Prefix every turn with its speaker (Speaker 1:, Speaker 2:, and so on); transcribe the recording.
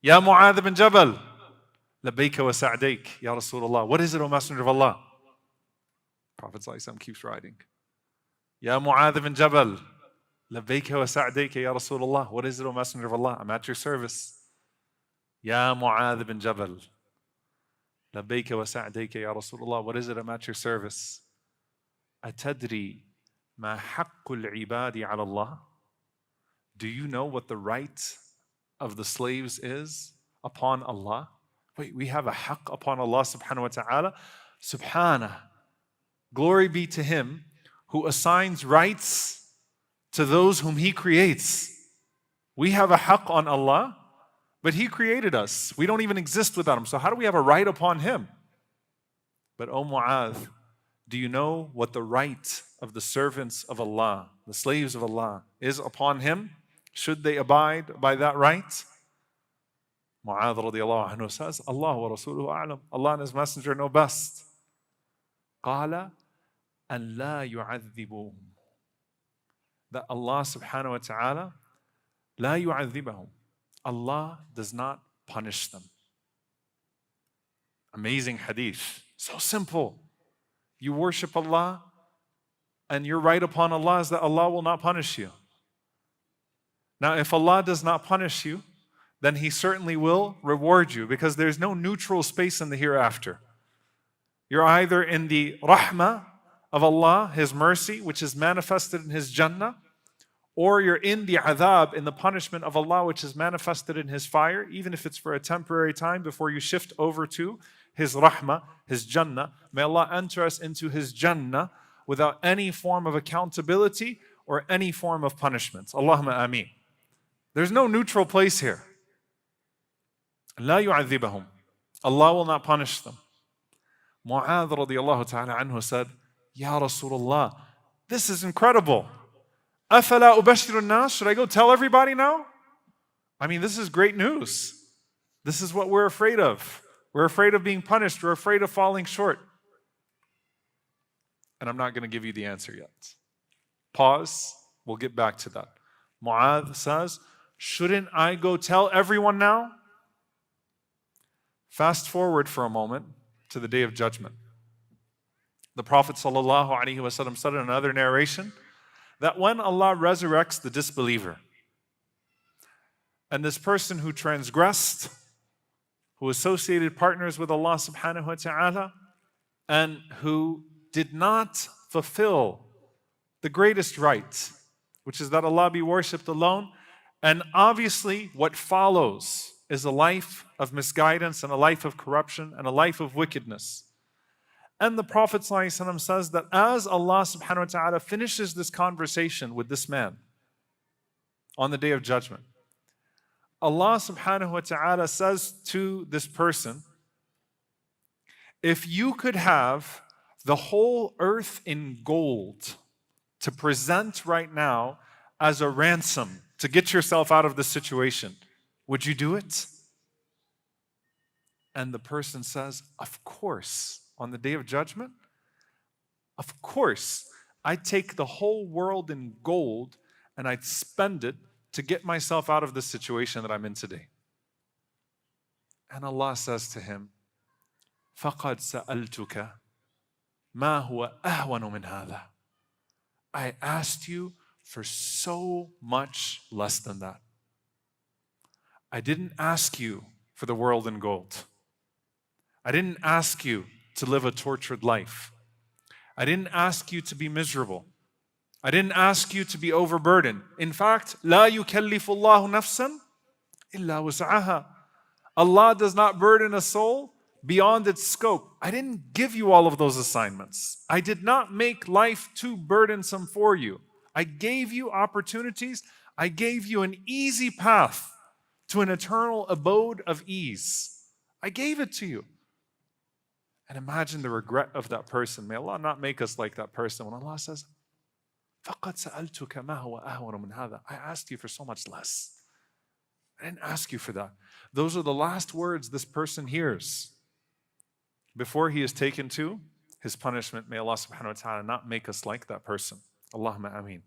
Speaker 1: Ya Mu'adh bin Jabal, labbayka wa sa'dayk, Ya Rasulullah. What is it, O Messenger of Allah? Prophet ﷺ keeps writing. Ya Mu'adh bin Jabal, labbayka wa sa'dayk, Ya Rasulullah. What is it, O Messenger of Allah? I'm at your service. Ya Mu'adh bin Jabal, labbayka wa sa'dayk, Ya Rasulullah. What is it? I'm at your service. Atadri ma haqqul ibadi ala Allah? Do you know what the right of the slaves is upon Allah? Wait, we have a haqq upon Allah subhanahu wa ta'ala? Subhanah. Glory be to Him who assigns rights to those whom He creates. We have a haqq on Allah, but He created us. We don't even exist without Him. So how do we have a right upon Him? But O Mu'adh, do you know what the right of the servants of Allah, the slaves of Allah, is upon Him? Should they abide by that right? Mu'adh radiallahu anhu says, Allah wa rasuluhu a'lam. Allah and His Messenger know best. قَالَ أَنْ لَا يُعَذِّبُهُمْ. That Allah subhanahu wa ta'ala, لَا يُعَذِّبَهُمْ. Allah does not punish them. Amazing hadith. So simple. You worship Allah, and your right upon Allah is that Allah will not punish you. Now, if Allah does not punish you, then He certainly will reward you, because there's no neutral space in the hereafter. You're either in the rahmah of Allah, His mercy, which is manifested in His Jannah, or you're in the adhab, in the punishment of Allah, which is manifested in His fire, even if it's for a temporary time before you shift over to His rahmah, His Jannah. May Allah enter us into His Jannah without any form of accountability or any form of punishment. Allahumma ameen. There's no neutral place here. لا يعذبهم. Allah will not punish them. Mu'adh radiallahu ta'ala anhu said, Ya Rasulullah, this is incredible. أَفَلَا أُبَشِّرُ النَّاسِ. Should I go tell everybody now? I mean, this is great news. This is what we're afraid of. We're afraid of being punished. We're afraid of falling short. And I'm not going to give you the answer yet. Pause. We'll get back to that. Mu'adh says, shouldn't I go tell everyone now? Fast forward for a moment to the Day of Judgment. The Prophet ﷺ said in another narration that when Allah resurrects the disbeliever, and this person who transgressed, who associated partners with Allah subhanahu wa ta'ala, and who did not fulfill the greatest right, which is that Allah be worshipped alone, and obviously what follows is a life of misguidance and a life of corruption and a life of wickedness. And the Prophet ﷺ says that as Allah subhanahu wa ta'ala finishes this conversation with this man on the Day of Judgment, Allah subhanahu wa ta'ala says to this person, if you could have the whole earth in gold to present right now as a ransom to get yourself out of this situation, would you do it? And the person says, of course. On the Day of Judgment, of course, I'd take the whole world in gold and I'd spend it to get myself out of this situation that I'm in today. And Allah says to him, فَقَدْ سَأَلْتُكَ مَا هُوَ أَهْوَنُ مِنْ هَذَا. I asked you for so much less than that. I didn't ask you for the world in gold. I didn't ask you to live a tortured life. I didn't ask you to be miserable. I didn't ask you to be overburdened. In fact, لا يكلف الله نفسا إلا وسعها. Allah does not burden a soul beyond its scope. I didn't give you all of those assignments. I did not make life too burdensome for you. I gave you opportunities. I gave you an easy path to an eternal abode of ease. I gave it to you. And imagine the regret of that person. May Allah not make us like that person when Allah says, فَقَدْ سَأَلْتُكَ مَا هُوَ أَهْوَنُ مِنْ هَذَا. I asked you for so much less. I didn't ask you for that. Those are the last words this person hears before he is taken to his punishment. May Allah subhanahu wa ta'ala not make us like that person. Allahumma ameen.